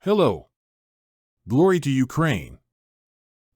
Hello. Glory to Ukraine.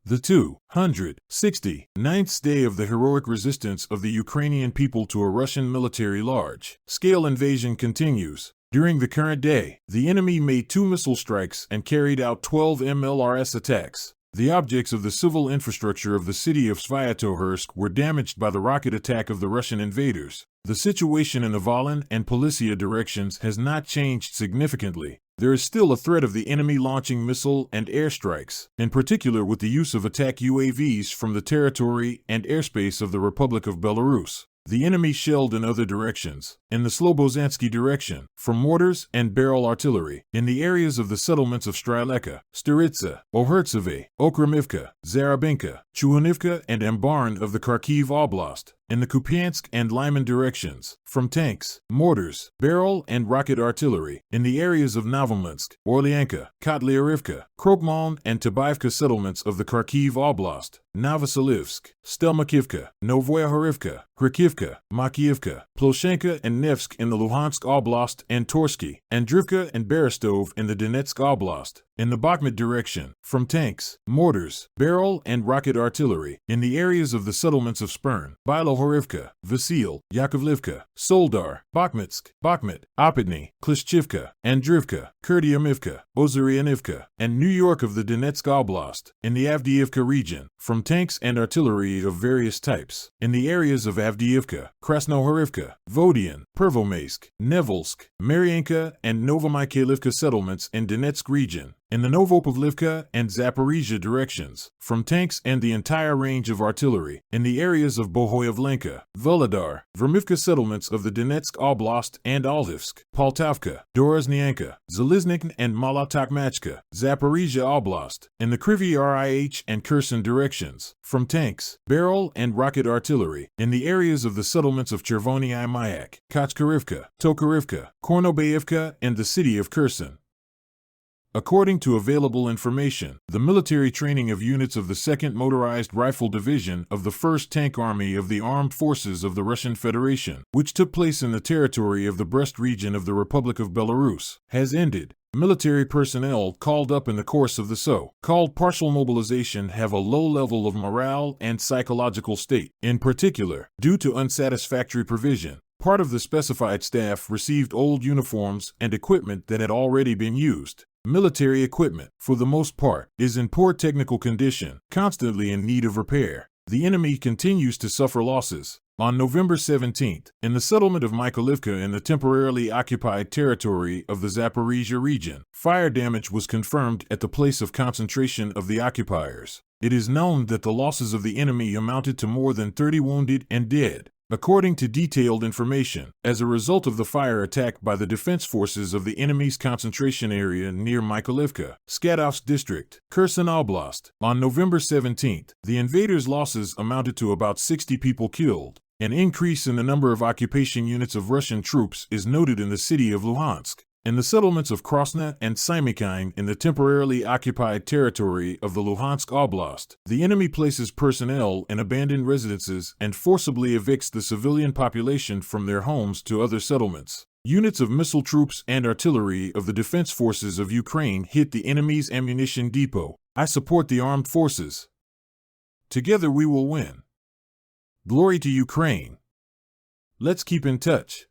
The 269th day of the heroic resistance of the Ukrainian people to a Russian military large-scale invasion continues. During the current day, the enemy made 2 missile strikes and carried out 12 MLRS attacks. The objects of the civil infrastructure of the city of Sviatohorsk were damaged by the rocket attack of the Russian invaders. The situation in the Volyn and Polisia directions has not changed significantly. There is still a threat of the enemy launching missile and airstrikes, in particular with the use of attack UAVs from the territory and airspace of the Republic of Belarus. The enemy shelled in other directions, in the Slobozhansky direction, from mortars and barrel artillery, in the areas of the settlements of Streleka, Staritsa, Ohertseve, Okramivka, Zarabinka, Chuhanivka and Ambarn of the Kharkiv Oblast, in the Kupiansk and Lyman directions, from tanks, mortars, barrel and rocket artillery, in the areas of Novominsk, Orlyanka, Kotlyarivka, Krokmaln and Tabaivka settlements of the Kharkiv Oblast, Novoselivsk, Stelmakivka, Novoyahorivka, Krakivka, Makiivka, Ploshenka and Nevsk in the Luhansk Oblast and Torsky, Andrivka and Berestov in the Donetsk Oblast, in the Bakhmut direction, from tanks, mortars, barrel and rocket artillery, in the areas of the settlements of Spern, Bilohorivka, Vasil, Yakovlivka, Soldar, Bakhmutsk, Bakhmut, Opitny, Klishchivka, Andrivka, Kurdyamivka, Ozaryanivka, and New York of the Donetsk Oblast, in the Avdiivka region, from tanks and artillery of various types, in the areas of Avdiivka, Krasnohorivka, Vodian, Pervomaysk, Nevelsk, Maryanka and Novomykhailivka settlements in Donetsk region, in the Novopavlivka and Zaporizhia directions, from tanks and the entire range of artillery, in the areas of Bohoyavlenka, Volodar, Vermivka settlements of the Donetsk Oblast and Alhivsk, Poltavka, Dorozhnyanka, Zaliznik and Malotokmachka, Zaporizhia Oblast, in the Kryvyi Rih and Kherson directions, from tanks, barrel and rocket artillery, in the areas of the settlements of Chervony Mayak, Kochkarivka, Tokarivka, Kornobayevka and the city of Kherson. According to available information, the military training of units of the 2nd Motorized Rifle Division of the 1st Tank Army of the Armed Forces of the Russian Federation, which took place in the territory of the Brest region of the Republic of Belarus, has ended. Military personnel called up in the course of the so-called partial mobilization have a low level of morale and psychological state, in particular, due to unsatisfactory provision. Part of the specified staff received old uniforms and equipment that had already been used. Military equipment, for the most part, is in poor technical condition, constantly in need of repair. The enemy continues to suffer losses. On November 17th, in the settlement of Mykolivka in the temporarily occupied territory of the Zaporizhia region, fire damage was confirmed at the place of concentration of the occupiers. It is known that the losses of the enemy amounted to more than 30 wounded and dead. According to detailed information, as a result of the fire attack by the defense forces of the enemy's concentration area near Mykolivka, Skadovsk district, Kherson Oblast, on November 17th, the invaders' losses amounted to about 60 people killed. An increase in the number of occupation units of Russian troops is noted in the city of Luhansk. In the settlements of Krosna and Simikine in the temporarily occupied territory of the Luhansk Oblast, the enemy places personnel in abandoned residences and forcibly evicts the civilian population from their homes to other settlements. Units of missile troops and artillery of the defense forces of Ukraine hit the enemy's ammunition depot. I support the armed forces. Together we will win. Glory to Ukraine. Let's keep in touch.